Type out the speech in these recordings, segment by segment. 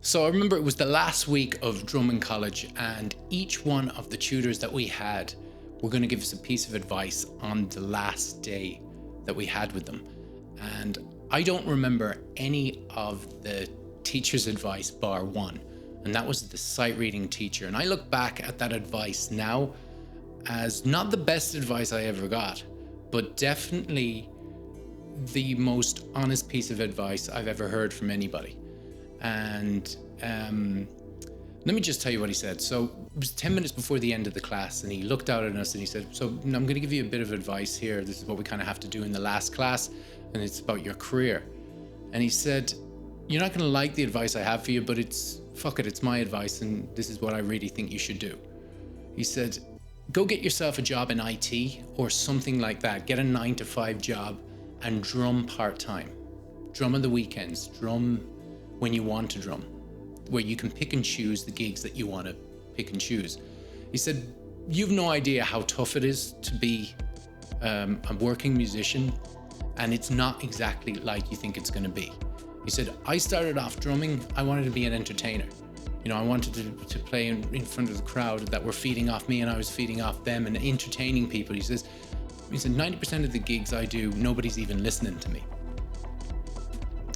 So I remember it was the last week of drumming college, and each one of the tutors that we had were going to give us a piece of advice on the last day that we had with them. And I don't remember any of the teacher's advice bar one, and that was the sight reading teacher. And I look back at that advice now as not the best advice I ever got, but definitely the most honest piece of advice I've ever heard from anybody. And let me just tell you what he said. So it was 10 minutes before the end of the class, and he looked out at us and he said, so I'm going to give you a bit of advice here. This is what we kind of have to do in the last class, and it's about your career. And he said, you're not going to like the advice I have for you, but it's my advice, and this is what I really think you should do. He said, go get yourself a job in IT or something like that. Get a 9-to-5 job and drum part-time. Drum on the weekends, drum when you want to drum, where you can pick and choose the gigs that you want to pick and choose. He said, you've no idea how tough it is to be a working musician, and it's not exactly like you think it's going to be. He said, I started off drumming, I wanted to be an entertainer. You know, I wanted to play in front of the crowd that were feeding off me, and I was feeding off them and entertaining people. He said, 90% of the gigs I do, nobody's even listening to me.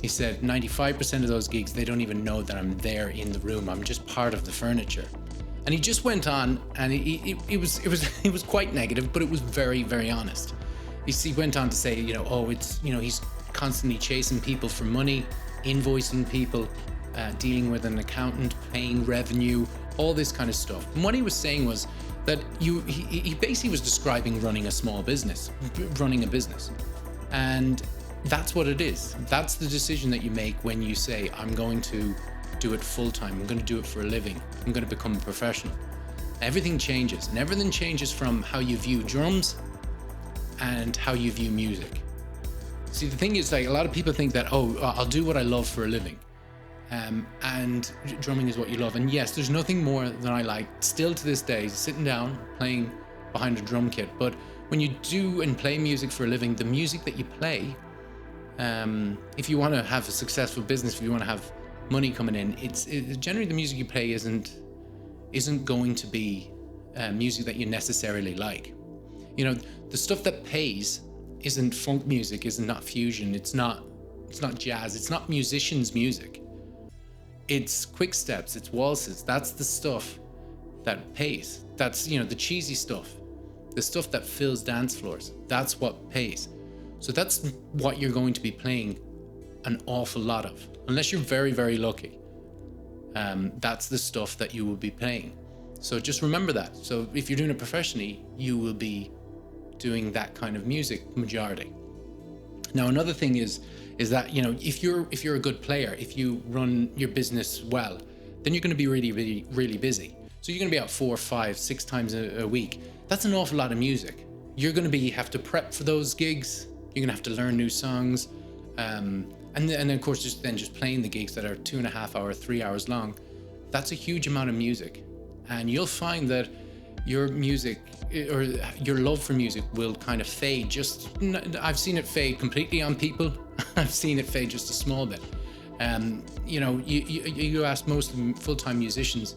He said 95% of those gigs, they don't even know that I'm there in the room. I'm just part of the furniture. And he just went on, and it was quite negative, but it was very, very honest. He went on to say, he's constantly chasing people for money, invoicing people, dealing with an accountant, paying revenue, all this kind of stuff. And what he was saying was that he basically was describing running a business. And that's what it is. That's the decision that you make when you say, I'm going to do it full time. I'm going to do it for a living. I'm going to become a professional. Everything changes, and everything changes from how you view drums and how you view music. See, the thing is, like, a lot of people think that, I'll do what I love for a living. And drumming is what you love. And yes, there's nothing more than I like, still to this day, sitting down, playing behind a drum kit. But when you do and play music for a living, the music that you play, if you want to have a successful business, if you want to have money coming in, it's generally the music you play isn't going to be music that you necessarily like. You know, the stuff that pays isn't funk music, isn't not fusion, it's not jazz, it's not musicians' music. It's quick steps, it's waltzes. That's the stuff that pays. That's, the cheesy stuff, the stuff that fills dance floors. That's what pays. So that's what you're going to be playing an awful lot of, unless you're very, very lucky. That's the stuff that you will be playing. So just remember that. So if you're doing it professionally, you will be doing that kind of music majority. Now, another thing is that, if you're a good player, if you run your business well, then you're going to be really, really, really busy. So you're going to be out 4, 5, 6 times a week. That's an awful lot of music. You're going to have to prep for those gigs. You're going to have to learn new songs. And then of course, just playing the gigs that are 2.5 hours, 3 hours long. That's a huge amount of music. And you'll find that your music, or your love for music, will kind of fade. I've seen it fade completely on people. I've seen it fade just a small bit. You ask most full-time musicians,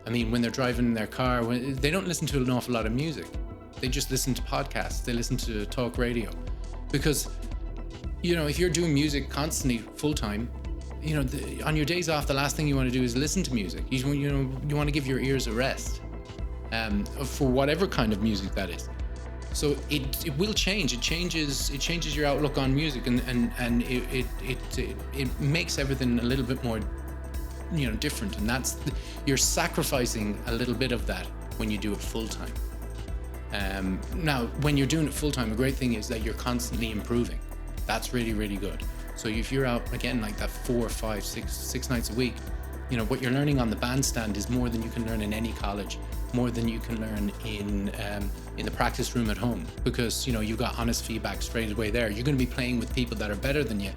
when they're driving in their car, they don't listen to an awful lot of music. They just listen to podcasts. They listen to talk radio. Because, if you're doing music constantly full-time, on your days off, the last thing you want to do is listen to music. You want to give your ears a rest. For whatever kind of music that is. So it will change. It changes your outlook on music, and it makes everything a little bit more, different. And you're sacrificing a little bit of that when you do it full time. Now, when you're doing it full time, a great thing is that you're constantly improving. That's really, really good. So if you're out again like that 4, 5, 6 nights a week, what you're learning on the bandstand is more than you can learn in any college, more than you can learn in the practice room at home, because you've got honest feedback straight away there. You're going to be playing with people that are better than you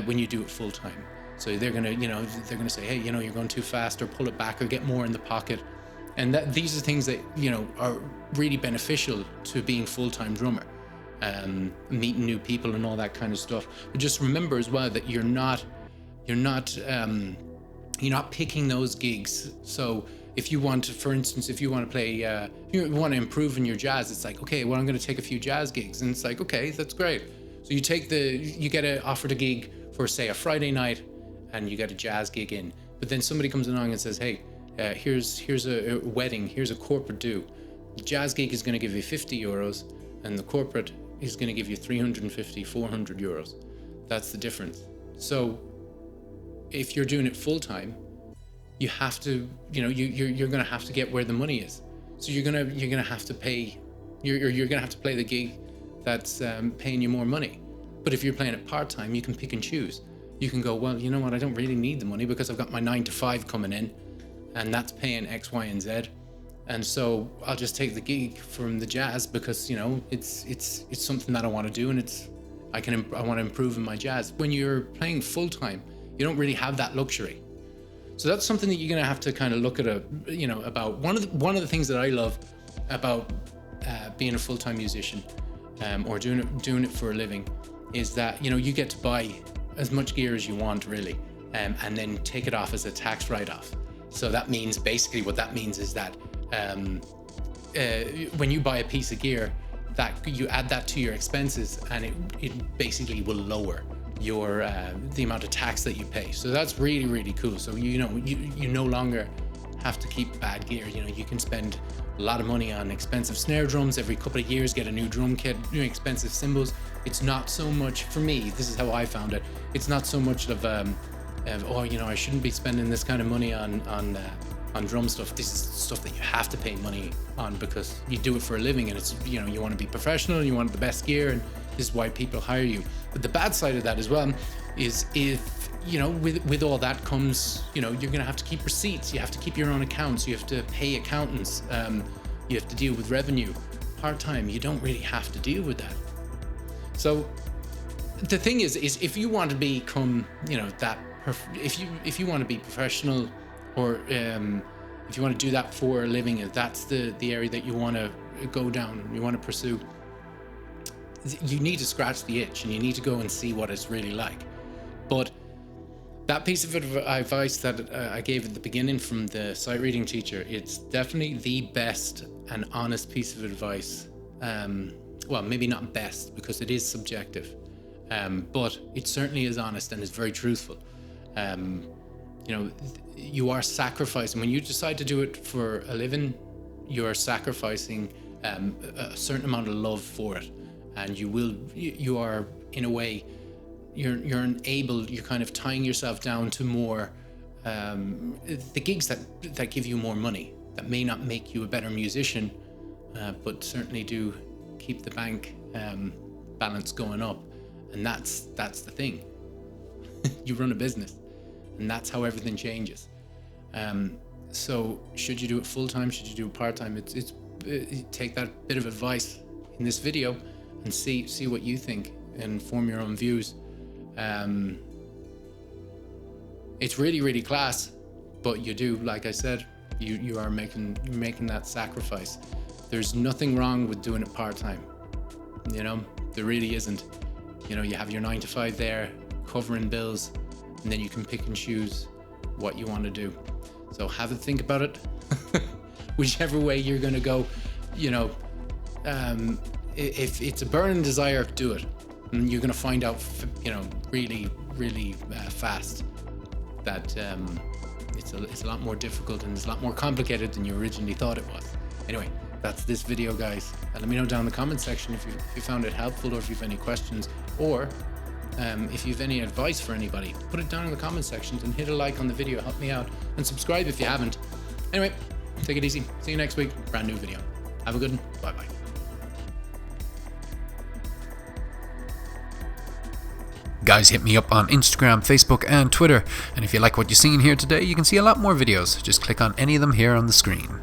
when you do it full time. So they're going to say, hey, you're going too fast, or pull it back, or get more in the pocket. And these are things that are really beneficial to being full-time drummer. meeting new people and all that kind of stuff. But just remember as well that you're not picking those gigs. So if you want to, for instance, if you want to play, you want to improve in your jazz, it's like, okay, well, I'm going to take a few jazz gigs, and it's like, okay, that's great. So you get offered a gig for, say, a Friday night, and you get a jazz gig in. But then somebody comes along and says, hey, here's a wedding, here's a corporate do. The jazz gig is going to give you 50 euros, and the corporate is going to give you 350, 400 euros. That's the difference. So if you're doing it full time, you have to, you're going to have to get where the money is. So you're going to have to pay, you're going to have to play the gig that's paying you more money. But if you're playing it part time, you can pick and choose. You can go, well, you know what, I don't really need the money because I've got my 9 to 5 coming in, and that's paying X, Y, and Z. And so I'll just take the gig from the jazz because, it's something that I want to do, and I want to improve in my jazz. When you're playing full time, you don't really have that luxury. So that's something that you're going to have to kind of look at about one of the things that I love about being a full-time musician, or doing it for a living, is that, you get to buy as much gear as you want, really, and then take it off as a tax write-off. So that means, basically what that means is that when you buy a piece of gear, that you add that to your expenses, and it basically will lower your the amount of tax that you pay. So that's really, really cool. So you no longer have to keep bad gear. You can spend a lot of money on expensive snare drums every couple of years, get a new drum kit, new expensive cymbals. It's not so much, for me, this is how I found it, it's not so much of I shouldn't be spending this kind of money on drum stuff. This is stuff that you have to pay money on because you do it for a living, and it's, you want to be professional and you want the best gear, and this is why people hire you. But the bad side of that as well is, if with all that comes, you're gonna have to keep receipts, you have to keep your own accounts, you have to pay accountants, you have to deal with revenue. Part-time, you don't really have to deal with that. So the thing is if you want to become, if you want to be professional, or if you want to do that for a living, if that's the area that you want to go down, you want to pursue, you need to scratch the itch, and you need to go and see what it's really like. But that piece of advice that I gave at the beginning from the sight reading teacher, it's definitely the best and honest piece of advice. Well, maybe not best, because it is subjective, but it certainly is honest and is very truthful. You are sacrificing, when you decide to do it for a living, you are sacrificing a certain amount of love for it, and you are, in a way, you're kind of tying yourself down to more the gigs that give you more money, that may not make you a better musician, but certainly do keep the bank balance going up. And that's the thing. You run a business, and that's how everything changes. So should you do it full-time, should you do it part-time, take that bit of advice in this video and see what you think, and form your own views. It's really, really class, but you do, like I said, you are making that sacrifice. There's nothing wrong with doing it part-time. There really isn't. You have your 9 to 5 there, covering bills, and then you can pick and choose what you want to do. So have a think about it. Whichever way you're going to go, if it's a burning desire, do it. And you're going to find out, really, really fast that it's a lot more difficult, and it's a lot more complicated than you originally thought it was. Anyway, that's this video, guys. Let me know down in the comment section if you found it helpful, or if you have any questions, or if you have any advice for anybody. Put it down in the comment sections, and hit a like on the video, help me out, and subscribe if you haven't. Anyway, take it easy. See you next week, brand new video. Have a good one. Bye-bye. Guys, hit me up on Instagram, Facebook, and Twitter. And if you like what you're seeing here today, you can see a lot more videos. Just click on any of them here on the screen.